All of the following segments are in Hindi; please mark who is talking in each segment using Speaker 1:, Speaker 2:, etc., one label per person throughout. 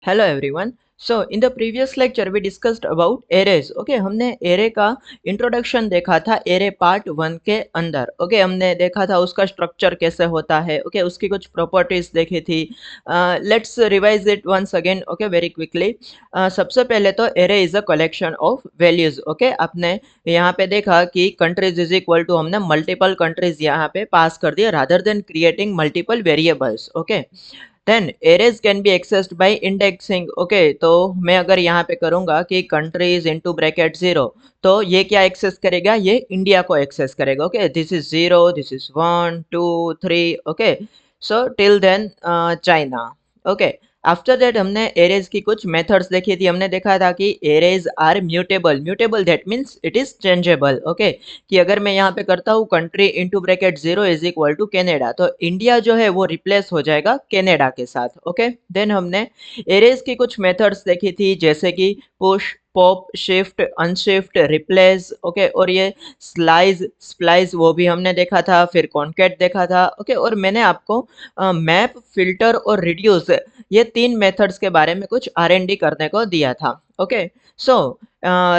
Speaker 1: Hello everyone. So in the previous lecture we discussed about arrays. Okay, हमने array का इंट्रोडक्शन देखा था array पार्ट 1 के अंदर. Okay, हमने देखा था उसका स्ट्रक्चर कैसे होता है. Okay, उसकी कुछ प्रॉपर्टीज देखी थी. Let's revise it once again. Okay, very quickly. सबसे पहले तो array is a collection of values. Okay, आपने यहाँ पे देखा कि countries is equal to हमने multiple countries यहाँ पे पास कर दिए rather than creating multiple variables. Okay. Then arrays can be accessed by indexing. Okay, तो मैं अगर यहाँ पे करूँगा कि कंट्रीज इनटू ब्रैकेट 0, तो ये क्या एक्सेस करेगा? ये इंडिया को एक्सेस करेगा. Okay, this is 0, this is 1 2 3. Okay, so till then China. Okay, after that हमने एरेज की कुछ मेथड्स देखी थी. हमने देखा था कि arrays are mutable. Mutable that means it is changeable. Okay, कि अगर मैं यहाँ पे करता हूँ country into bracket 0 is equal to Canada, तो इंडिया जो है वो रिप्लेस हो जाएगा कैनेडा के साथ. ओके, देन हमने एरेज की कुछ मेथड्स देखी थी जैसे कि push, pop, shift, unshift, replace. Okay, और ये स्लाइस, स्प्लाइस वो भी हमने देखा था. फिर कॉन्केट देखा था. ओके, और मैंने आपको मैप, फिल्टर और रिड्यूस, ये तीन मेथड्स के बारे में कुछ R&D करने को दिया था. Okay, so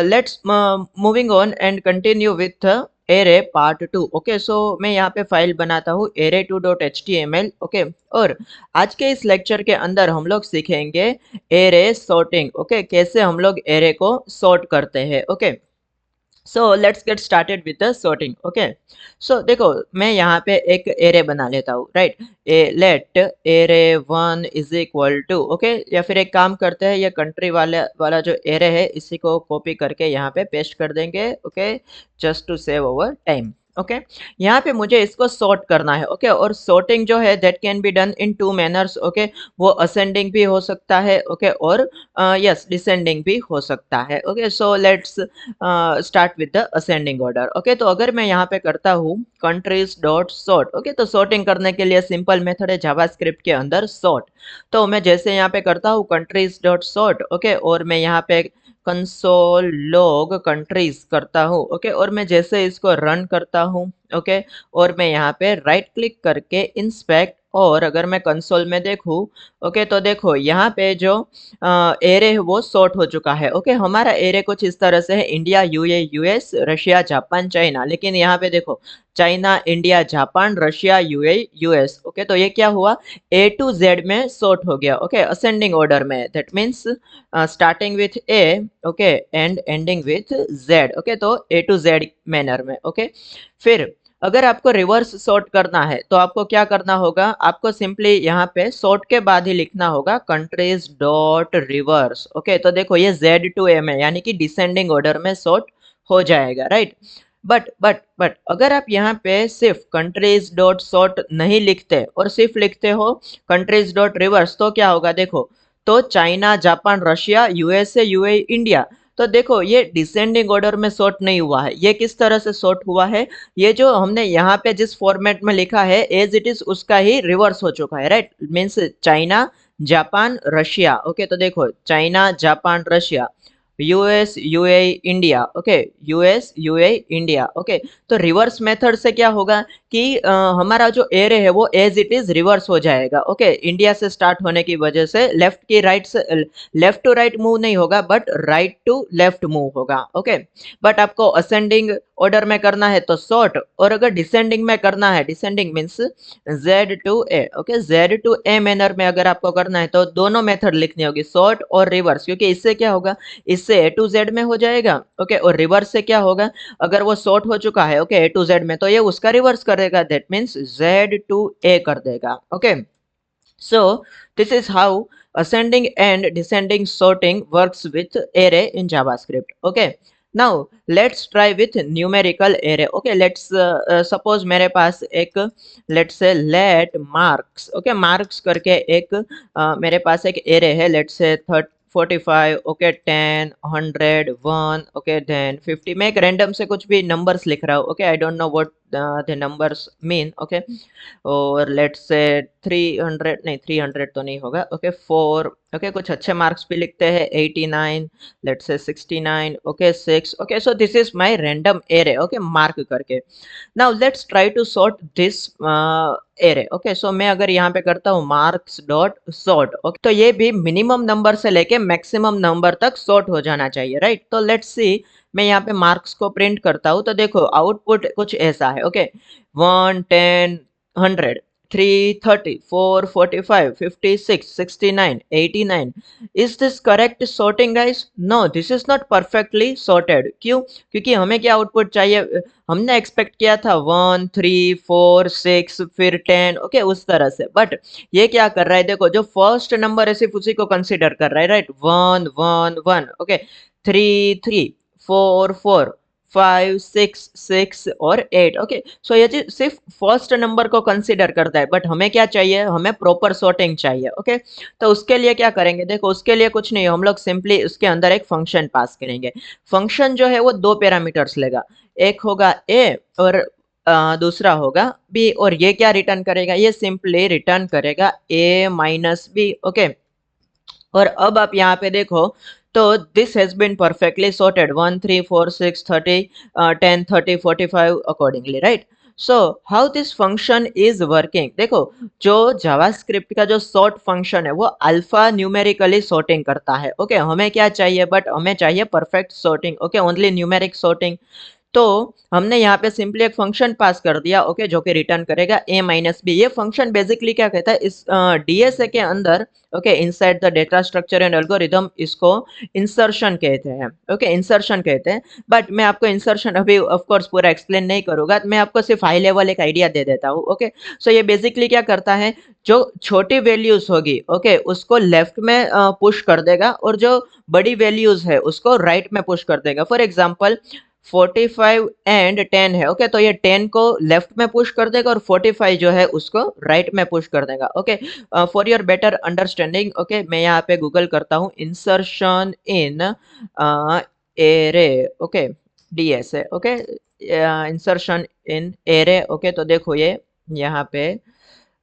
Speaker 1: let's moving on and continue with array part 2. Okay, so मैं यहाँ पे फाइल बनाता हूँ array2.html. ओके, और आज के इस लेक्चर के अंदर हम लोग सीखेंगे एरे सॉर्टिंग. ओके, कैसे हम लोग एरे को सॉर्ट करते हैं. Okay, so let's get started with the sorting. Okay, so देखो मैं यहाँ पे एक एरे बना लेता हूँ. Right, let array 1 is equal to. Okay, या फिर एक काम करते हैं, ये कंट्री वाला जो एरे है इसी को कॉपी करके यहाँ पे पेस्ट कर देंगे. Okay, just to save over time. Okay, यहाँ पे मुझे इसको सॉर्ट करना है. ओके, और सॉर्टिंग जो है that can be done in two manners. Okay, वो असेंडिंग भी हो सकता है. ओके, और यस डिसेंडिंग भी हो सकता है. Okay, so let's start with the ascending order. Okay, तो अगर मैं यहाँ पे करता हूँ कंट्रीज डॉट सॉर्ट. ओके, तो सॉर्टिंग करने के लिए सिंपल मेथड है जावास्क्रिप्ट के अंदर सॉर्ट. तो मैं जैसे यहाँ पे करता हूँ कंट्रीज डॉट सॉर्ट. ओके, और मैं यहाँ पे कंसोल लॉग कंट्रीज करता हूँ. ओके, और मैं जैसे इसको रन करता हूँ. ओके, और मैं यहाँ पे राइट क्लिक करके इंस्पेक्ट, और अगर मैं कंसोल में देखूँ, ओके, तो देखो यहाँ पे जो एरे है वो सॉर्ट हो चुका है. ओके, हमारा एरे कुछ इस तरह से है, India, US, Russia, Japan, China. लेकिन यहाँ पे देखो China, India, Japan, Russia, US. Okay, तो ये क्या हुआ? ए टू जेड में सॉर्ट हो गया. ओके, असेंडिंग ऑर्डर में. That means starting with A, okay, and ending with Z. Okay, तो ए टू जेड मैनर में. ओके, फिर अगर आपको रिवर्स सॉर्ट करना है तो आपको क्या करना होगा? आपको सिंपली यहाँ पे सॉर्ट के बाद ही लिखना होगा कंट्रीज डॉट रिवर्स. ओके, तो देखो ये जेड टू एम है, यानी कि डिसेंडिंग ऑर्डर में सॉर्ट हो जाएगा. राइट, बट अगर आप यहाँ पे सिर्फ कंट्रीज डॉट सॉर्ट नहीं लिखते और सिर्फ लिखते हो कंट्रीज डॉट रिवर्स, तो क्या होगा? देखो, तो China, Japan, Russia, USA, UAE, India, तो देखो ये डिसेंडिंग ऑर्डर में सॉर्ट नहीं हुआ है. ये किस तरह से सॉर्ट हुआ है? ये जो हमने यहाँ पे जिस फॉर्मेट में लिखा है एज इट इज उसका ही रिवर्स हो चुका है. Right, means China, Japan, Russia. Okay, तो देखो China, Japan, Russia, US, UAE, India. Okay, US, UAE, India. Okay, तो रिवर्स मेथड से क्या होगा कि हमारा जो एरे है वो एज इट इज रिवर्स हो जाएगा. ओके, इंडिया से स्टार्ट होने की वजह से लेफ्ट की राइट से लेफ्ट टू राइट मूव नहीं होगा, but right to left move okay. ओके, बट आपको असेंडिंग ऑर्डर में करना है तो सॉर्ट, और अगर डिसेंडिंग में करना है, descending means Z to A. Okay, Z to A manner में अगर आपको करना है तो दोनों मेथड लिखनी होगी, सॉर्ट और रिवर्स, क्योंकि इससे क्या होगा? इससे ए टू जेड में हो जाएगा. ओके, और रिवर्स से क्या होगा? अगर वो सॉर्ट हो चुका है ओके ए टू जेड में, तो ये उसका रिवर्स करेगा. दैट मीन्स जेड टू ए कर देगा. Okay, so this is how ascending and descending sorting works with array in JavaScript. Okay, now let's try with numerical array. Okay, let's suppose मेरे पास एक let's say let marks. Okay, marks करके एक मेरे पास एक array है. let's say 45, okay, 10, 100, 1, okay, then 50. मैं एक रैंडम से कुछ भी नंबर्स लिख रहा हूँ. Okay, I don't know what the numbers mean, okay, और लेट्स से 300 नहीं, 300 तो नहीं होगा, ओके 4, ओके कुछ अच्छे मार्क्स भी लिखते हैं, 89, let's say 69, okay 6, okay so this is my random array, okay mark करके। Now let's try to sort this array, okay so मैं अगर यहाँ पे करता हूँ मार्क्स डॉट सॉर्ट, ओके तो ये भी मिनिमम नंबर से लेके मैक्सिमम नंबर तक सॉर्ट हो जाना चाहिए, राइट। तो लेट्स सी, मैं यहाँ पे मार्क्स को प्रिंट करता हूँ तो देखो आउटपुट कुछ ऐसा है, okay 1, 10, 100, 330, 445, 56, 69, 89. Is this correct sorting, guys? No, this is not perfectly sorted. क्यों? क्योंकि हमें क्या आउटपुट चाहिए, हमने एक्सपेक्ट किया था 1, 3, 4, 6 फिर 10, ओके उस तरह से। बट ये क्या कर रहा है, देखो जो फर्स्ट नंबर है सिर्फ उसी को कंसीडर कर रहा है, राइट। 1, 1, 1, ओके 3, 3, 4, 4, 5, 6, 6 और 8, ओके सो ये चीज सिर्फ फर्स्ट नंबर को कंसीडर करता है, बट हमें क्या चाहिए, हमें प्रॉपर सॉर्टिंग चाहिए, ओके तो उसके लिए क्या करेंगे, देखो उसके लिए कुछ नहीं, हम लोग सिंपली उसके अंदर एक फंक्शन पास करेंगे। फंक्शन जो है वो दो पैरामीटर्स लेगा, एक होगा ए और दूसरा होगा बी, और ये क्या रिटर्न करेगा, ये सिंपली रिटर्न करेगा ए माइनस बी, ओके। और अब आप यहाँ पे देखो तो this has been perfectly sorted 1, 3, 4, 6, 30, 10, 30, 45 accordingly, right. So how this function is working, देखो जो जावास्क्रिप्ट का जो सॉर्ट फंक्शन है वो अल्फा न्यूमेरिकली सॉर्टिंग करता है, ओके हमें क्या चाहिए, बट हमें चाहिए perfect sorting, okay only numeric sorting. तो हमने यहाँ पे सिंपली एक फंक्शन पास कर दिया, ओके जो कि रिटर्न करेगा a माइनस बी। ये फंक्शन बेसिकली क्या कहता है, इस डीएसए के अंदर, okay inside the data structure and algorithm, इसको इंसर्शन कहते हैं, ओके इंसर्शन कहते हैं। बट मैं आपको इंसर्शन अभी ऑफ कोर्स पूरा एक्सप्लेन नहीं करूंगा, मैं आपको सिर्फ हाई लेवल एक आइडिया दे देता हूँ, ओके सो ये बेसिकली क्या करता है, जो छोटी वैल्यूज होगी, ओके उसको लेफ्ट में पुश कर देगा, और जो बड़ी वैल्यूज है उसको राइट में पुश कर देगा। फॉर एग्जाम्पल 45 एंड 10 है, ओके तो ये 10 को लेफ्ट में पुश कर देगा और 45 जो है उसको राइट में पुश कर देगा, okay for your better understanding, okay मैं यहाँ पे गूगल करता हूँ insertion in array, okay DS है, okay insertion in array, okay तो देखो ये यहाँ पे,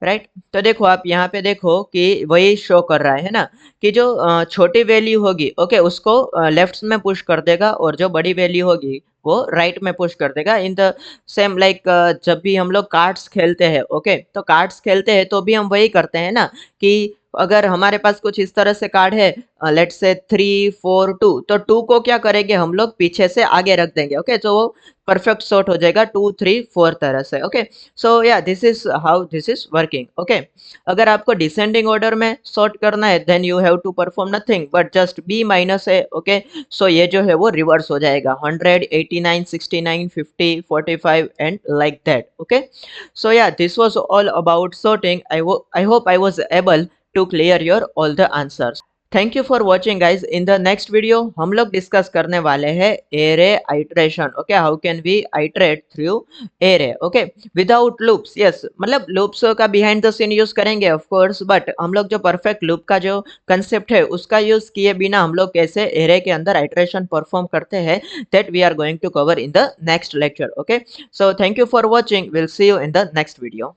Speaker 1: राइट तो देखो आप यहाँ पे देखो कि वही शो कर रहा है ना, कि जो छोटी वैल्यू होगी, ओके उसको लेफ्ट में पुश कर देगा, और जो बड़ी वैल्यू होगी वो राइट में पुश कर देगा। इन द सेम लाइक जब भी हम लोग कार्ड्स खेलते हैं, ओके तो कार्ड्स खेलते हैं तो भी हम वही करते हैं ना, कि अगर हमारे पास कुछ इस तरह से कार्ड है, लेट्स से 3, 4, 2, तो 2 को क्या करेंगे हम लोग पीछे से आगे रख देंगे, ओके तो वो परफेक्ट सॉर्ट हो जाएगा 2, 3, 4 तरह से, ओके सो या this is how this is working, okay अगर आपको डिसेंडिंग ऑर्डर में सॉर्ट करना है then you have to perform nothing but just B minus है, ओके सो ये जो है वो रिवर्स हो जाएगा 100, 89, 69, 50, 45 and like that, okay so या this was all about sorting. I hope I was able to clear your all the answers. Thank you for watching guys. In the next video हम लोग डिस्कस करने वाले हैं array iteration, okay how can we iterate through array, okay without loops. Yes मतलब लूप्स का बिहाइंड द सीन यूज करेंगे ऑफ कोर्स, बट हम लोग जो परफेक्ट लूप का जो कंसेप्ट है उसका यूज किए बिना हम लोग कैसे एरे के अंदर आइट्रेशन परफॉर्म करते हैं, that we are going to cover in the next lecture, okay so thank you for watching, will see you in the next video.